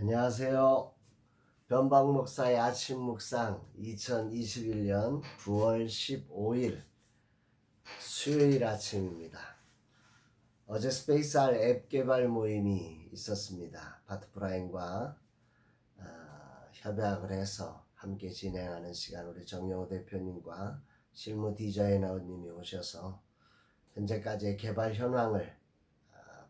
안녕하세요. 변방 목사의 아침 묵상 2021년 9월 15일 수요일 아침입니다. 어제 스페이스R 앱 개발 모임이 있었습니다. 파트프라임과 협약을 해서 함께 진행하는 시간 우리 정영호 대표님과 실무 디자이너님이 오셔서 현재까지의 개발 현황을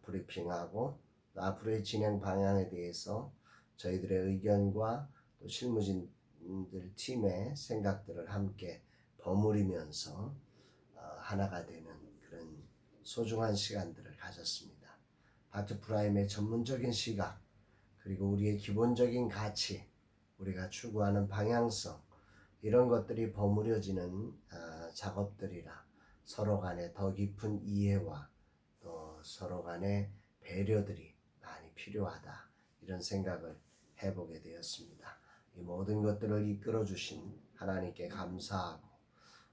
브리핑하고 또 앞으로의 진행 방향에 대해서 저희들의 의견과 또 실무진들 팀의 생각들을 함께 버무리면서 하나가 되는 그런 소중한 시간들을 가졌습니다. 파트프라임의 전문적인 시각 그리고 우리의 기본적인 가치 우리가 추구하는 방향성 이런 것들이 버무려지는 작업들이라 서로 간의 더 깊은 이해와 또 서로 간의 배려들이 많이 필요하다 이런 생각을 해보게 되었습니다. 이 모든 것들을 이끌어 주신 하나님께 감사하고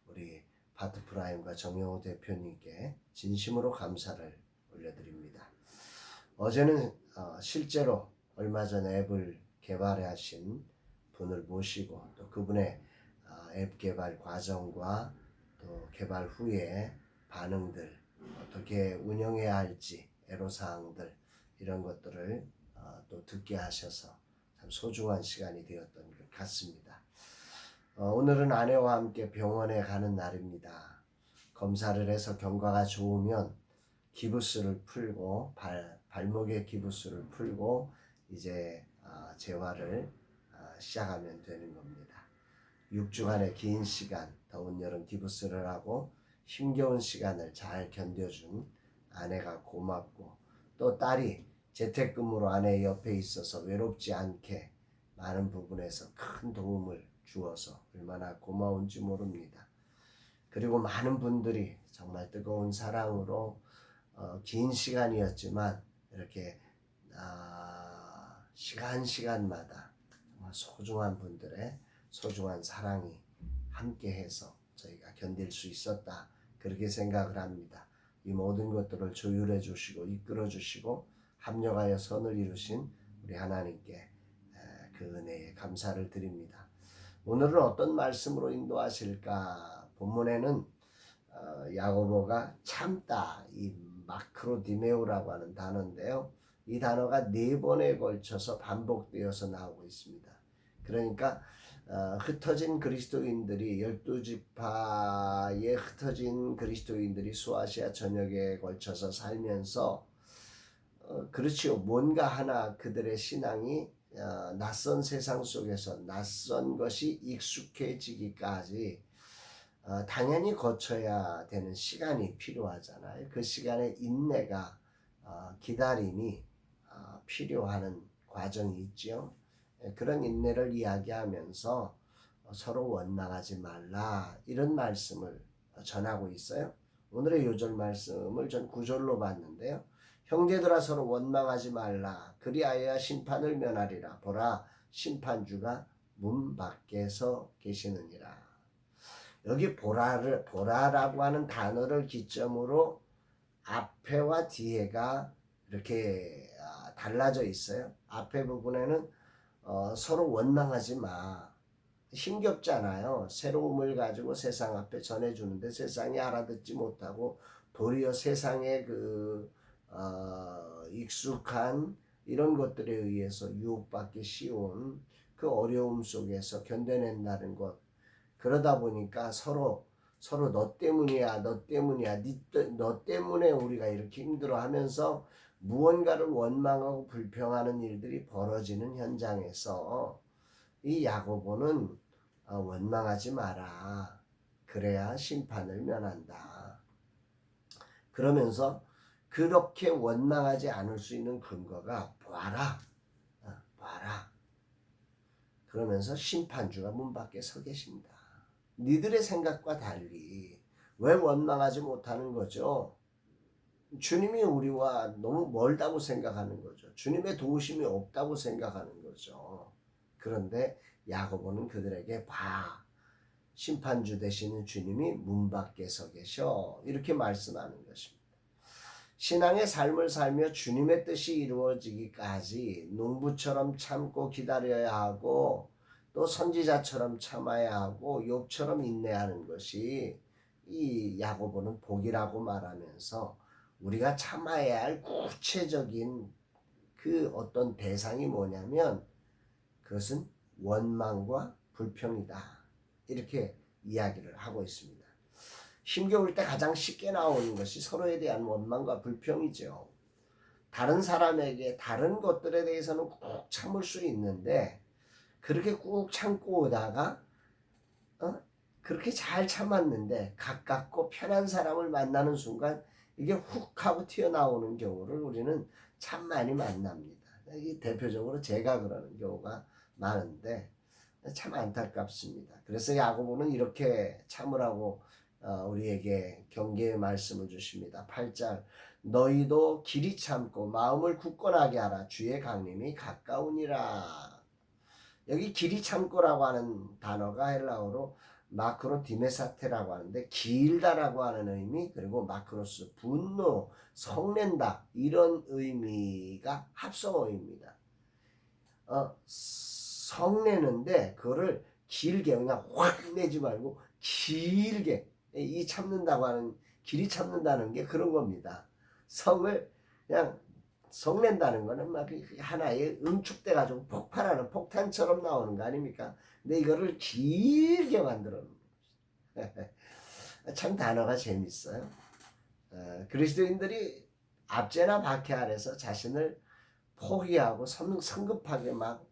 우리 파트프라임과 정영호 대표님께 진심으로 감사를 올려드립니다. 어제는 실제로 얼마 전에 앱을 개발하신 분을 모시고 또 그분의 앱 개발 과정과 또 개발 후에 반응들 어떻게 운영해야 할지 애로사항들 이런 것들을 또 듣게 하셔서 참 소중한 시간이 되었던 것 같습니다. 오늘은 아내와 함께 병원에 가는 날입니다. 검사를 해서 결과가 좋으면 기부스를 풀고 발목의 기부스를 풀고 이제 재활을 시작하면 되는 겁니다. 6주간의 긴 시간 더운 여름 기부스를 하고 힘겨운 시간을 잘 견뎌준 아내가 고맙고 또 딸이 재택근무로 아내 옆에 있어서 외롭지 않게 많은 부분에서 큰 도움을 주어서 얼마나 고마운지 모릅니다. 그리고 많은 분들이 정말 뜨거운 사랑으로 긴 시간이었지만 이렇게 시간마다 정말 소중한 분들의 소중한 사랑이 함께해서 저희가 견딜 수 있었다 그렇게 생각을 합니다. 이 모든 것들을 조율해 주시고 이끌어 주시고 합력하여 선을 이루신 우리 하나님께 그 은혜에 감사를 드립니다. 오늘은 어떤 말씀으로 인도하실까? 본문에는 야고보가 참다 이 마크로디메오라고 하는 단어인데요. 이 단어가 4번에 걸쳐서 반복되어서 나오고 있습니다. 그러니까 흩어진 그리스도인들이 12지파에 흩어진 그리스도인들이 소아시아 전역에 걸쳐서 살면서 그렇지요. 뭔가 하나 그들의 신앙이 낯선 세상 속에서 낯선 것이 익숙해지기까지 당연히 거쳐야 되는 시간이 필요하잖아요. 그 시간에 인내가 기다림이 필요한 과정이 있죠. 그런 인내를 이야기하면서 서로 원망하지 말라 이런 말씀을 전하고 있어요. 오늘의 요절 말씀을 전 9절로 봤는데요. 형제들아 서로 원망하지 말라 그리하여야 심판을 면하리라 보라 심판주가 문 밖에서 계시느니라. 여기 보라라고 하는 단어를 기점으로 앞에와 뒤에가 이렇게 달라져 있어요. 앞에 부분에는 서로 원망하지 마. 힘겹잖아요. 새로움을 가지고 세상 앞에 전해주는데 세상이 알아듣지 못하고 도리어 세상의 익숙한 이런 것들에 의해서 유혹받기 쉬운 그 어려움 속에서 견뎌낸다는 것. 그러다 보니까 서로 너 때문이야, 너 때문에 우리가 이렇게 힘들어하면서 무언가를 원망하고 불평하는 일들이 벌어지는 현장에서 이 야고보는 원망하지 마라. 그래야 심판을 면한다. 그러면서 그렇게 원망하지 않을 수 있는 근거가 봐라. 그러면서 심판주가 문 밖에 서 계십니다. 니들의 생각과 달리 왜 원망하지 못하는 거죠? 주님이 우리와 너무 멀다고 생각하는 거죠. 주님의 도우심이 없다고 생각하는 거죠. 그런데 야고보는 그들에게 봐. 심판주 되시는 주님이 문 밖에 서 계셔. 이렇게 말씀하는 것입니다. 신앙의 삶을 살며 주님의 뜻이 이루어지기까지 농부처럼 참고 기다려야 하고 또 선지자처럼 참아야 하고 욥처럼 인내하는 것이 이 야고보는 복이라고 말하면서 우리가 참아야 할 구체적인 그 어떤 대상이 뭐냐면 그것은 원망과 불평이다. 이렇게 이야기를 하고 있습니다. 힘겨울 때 가장 쉽게 나오는 것이 서로에 대한 원망과 불평이죠. 다른 사람에게 다른 것들에 대해서는 꾹 참을 수 있는데 그렇게 꾹 참고 오다가 그렇게 잘 참았는데 가깝고 편한 사람을 만나는 순간 이게 훅 하고 튀어나오는 경우를 우리는 참 많이 만납니다. 이 대표적으로 제가 그러는 경우가 많은데 참 안타깝습니다. 그래서 야고보는 이렇게 참으라고 우리에게 경계의 말씀을 주십니다. 8절 너희도 길이 참고 마음을 굳건하게 하라. 주의 강림이 가까우니라. 여기 길이 참고라고 하는 단어가 헬라어로 마크로 디메사테라고 하는데 길다라고 하는 의미 그리고 마크로스 분노, 성낸다 이런 의미가 합성어입니다. 성내는데 그거를 길게 그냥 확 내지 말고 길게 이 참는다고 하는 길이 참는다는 게 그런 겁니다. 성을 그냥 성낸다는 거는 막 하나의 응축돼 가지고 폭발하는 폭탄처럼 나오는 거 아닙니까? 근데 이거를 길게 만들어 놓은 거죠. 참 단어가 재밌어요. 그리스도인들이 압제나 박해 아래서 자신을 포기하고 성급하게 막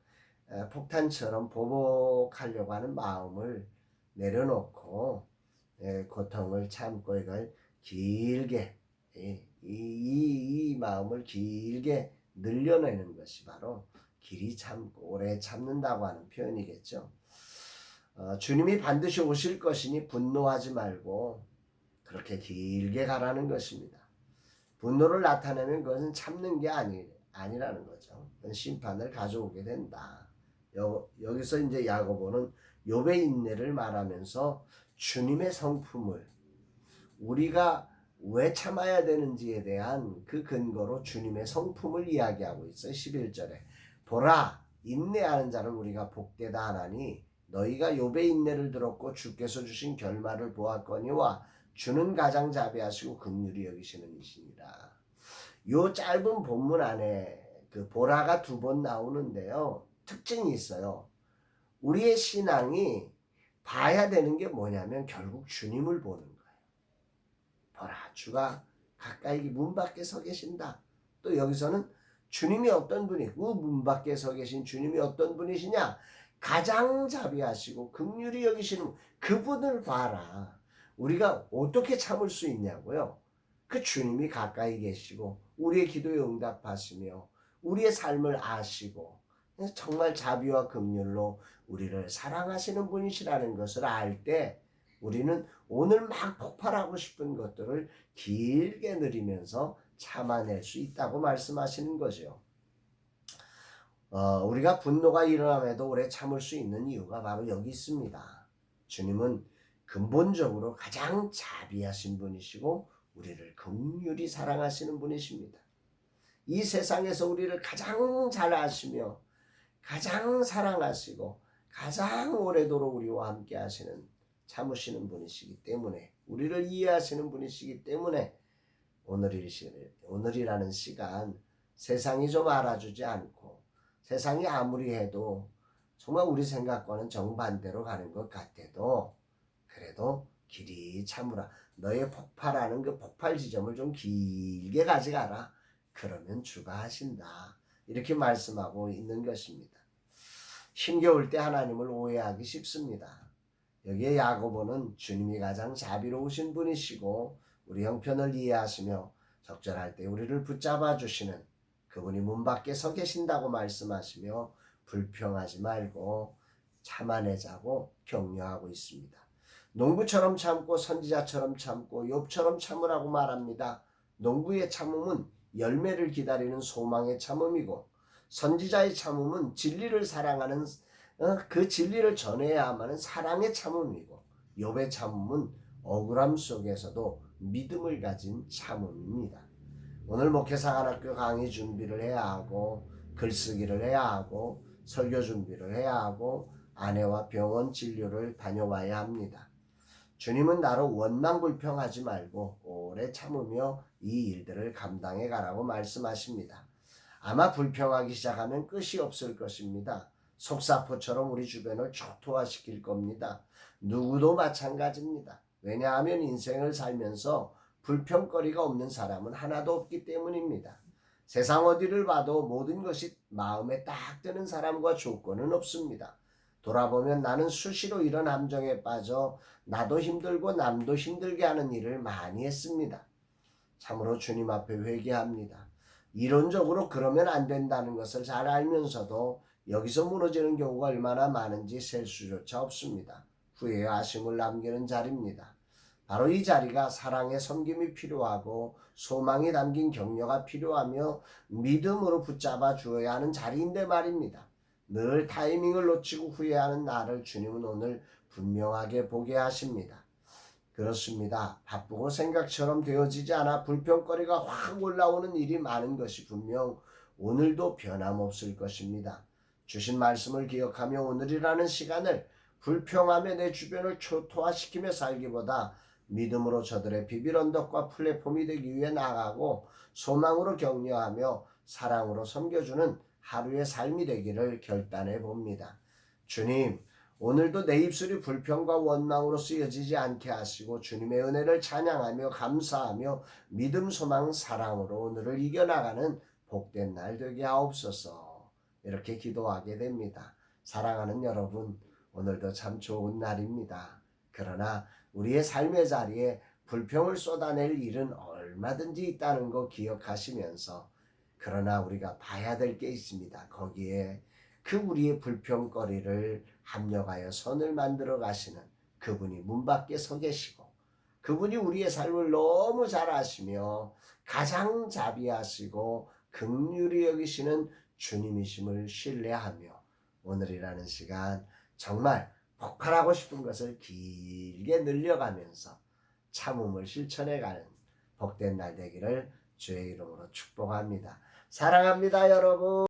폭탄처럼 보복하려고 하는 마음을 내려놓고 고통을 참고 이걸 길게 이 마음을 길게 늘려내는 것이 바로 길이 참고 오래 참는다고 하는 표현이겠죠. 주님이 반드시 오실 것이니 분노하지 말고 그렇게 길게 가라는 것입니다. 분노를 나타내면 그것은 참는 게 아니라는 거죠. 심판을 가져오게 된다. 여기서 이제 야고보는 욥의 인내를 말하면서 주님의 성품을 우리가 왜 참아야 되는지에 대한 그 근거로 주님의 성품을 이야기하고 있어요. 11절에 보라 인내하는 자를 우리가 복되다 하나니 너희가 욥의 인내를 들었고 주께서 주신 결말을 보았거니와 주는 가장 자비하시고 긍휼히 여기시는 이시니라. 요 짧은 본문 안에 그 보라가 2번 나오는데요. 특징이 있어요. 우리의 신앙이 봐야 되는 게 뭐냐면 결국 주님을 보는 거예요. 보라 주가 가까이 문 밖에 서 계신다. 또 여기서는 주님이 어떤 분이고 문 밖에 서 계신 주님이 어떤 분이시냐. 가장 자비하시고 긍휼히 여기시는 그분을 봐라. 우리가 어떻게 참을 수 있냐고요. 그 주님이 가까이 계시고 우리의 기도에 응답하시며 우리의 삶을 아시고 정말 자비와 긍휼로 우리를 사랑하시는 분이시라는 것을 알 때 우리는 오늘 막 폭발하고 싶은 것들을 길게 누리면서 참아낼 수 있다고 말씀하시는 거죠. 우리가 분노가 일어남에도 오래 참을 수 있는 이유가 바로 여기 있습니다. 주님은 근본적으로 가장 자비하신 분이시고 우리를 긍휼히 사랑하시는 분이십니다. 이 세상에서 우리를 가장 잘 아시며 가장 사랑하시고 가장 오래도록 우리와 함께 하시는 참으시는 분이시기 때문에 우리를 이해하시는 분이시기 때문에 오늘이라는 시간 세상이 좀 알아주지 않고 세상이 아무리 해도 정말 우리 생각과는 정반대로 가는 것 같아도 그래도 길이 참으라. 너의 폭발하는 그 폭발 지점을 좀 길게 가져가라. 그러면 주가 하신다. 이렇게 말씀하고 있는 것입니다. 힘겨울 때 하나님을 오해하기 쉽습니다. 여기에 야고보는 주님이 가장 자비로우신 분이시고 우리 형편을 이해하시며 적절할 때 우리를 붙잡아 주시는 그분이 문 밖에 서 계신다고 말씀하시며 불평하지 말고 참아내자고 격려하고 있습니다. 농부처럼 참고 선지자처럼 참고 욥처럼 참으라고 말합니다. 농부의 참음은 열매를 기다리는 소망의 참음이고 선지자의 참음은 진리를 사랑하는 그 진리를 전해야만 하는 사랑의 참음이고 욥의 참음은 억울함 속에서도 믿음을 가진 참음입니다. 오늘 목회사관학교 강의 준비를 해야 하고 글쓰기를 해야 하고 설교 준비를 해야 하고 아내와 병원 진료를 다녀와야 합니다. 주님은 나로 원망불평하지 말고 오래 참으며 이 일들을 감당해 가라고 말씀하십니다. 아마 불평하기 시작하면 끝이 없을 것입니다. 속사포처럼 우리 주변을 초토화시킬 겁니다. 누구도 마찬가지입니다. 왜냐하면 인생을 살면서 불평거리가 없는 사람은 하나도 없기 때문입니다. 세상 어디를 봐도 모든 것이 마음에 딱 드는 사람과 조건은 없습니다. 돌아보면 나는 수시로 이런 함정에 빠져 나도 힘들고 남도 힘들게 하는 일을 많이 했습니다. 참으로 주님 앞에 회개합니다. 이론적으로 그러면 안 된다는 것을 잘 알면서도 여기서 무너지는 경우가 얼마나 많은지 셀 수조차 없습니다. 후회와 아쉬움을 남기는 자리입니다. 바로 이 자리가 사랑의 섬김이 필요하고 소망이 담긴 격려가 필요하며 믿음으로 붙잡아 주어야 하는 자리인데 말입니다. 늘 타이밍을 놓치고 후회하는 나를 주님은 오늘 분명하게 보게 하십니다. 그렇습니다. 바쁘고 생각처럼 되어지지 않아 불평거리가 확 올라오는 일이 많은 것이 분명 오늘도 변함없을 것입니다. 주신 말씀을 기억하며 오늘이라는 시간을 불평하며 내 주변을 초토화시키며 살기보다 믿음으로 저들의 비빌 언덕과 플랫폼이 되기 위해 나아가고 소망으로 격려하며 사랑으로 섬겨주는 하루의 삶이 되기를 결단해 봅니다. 주님, 오늘도 내 입술이 불평과 원망으로 쓰여지지 않게 하시고 주님의 은혜를 찬양하며 감사하며 믿음, 소망, 사랑으로 오늘을 이겨나가는 복된 날 되게 하옵소서. 이렇게 기도하게 됩니다. 사랑하는 여러분, 오늘도 참 좋은 날입니다. 그러나 우리의 삶의 자리에 불평을 쏟아낼 일은 얼마든지 있다는 거 기억하시면서 그러나 우리가 봐야 될 게 있습니다. 거기에 그 우리의 불평거리를 합력하여 선을 만들어 가시는 그분이 문 밖에 서 계시고 그분이 우리의 삶을 너무 잘 아시며 가장 자비하시고 긍휼히 여기시는 주님이심을 신뢰하며 오늘이라는 시간 정말 폭발하고 싶은 것을 길게 늘려가면서 참음을 실천해가는 복된 날 되기를 주의 이름으로 축복합니다. 사랑합니다, 여러분.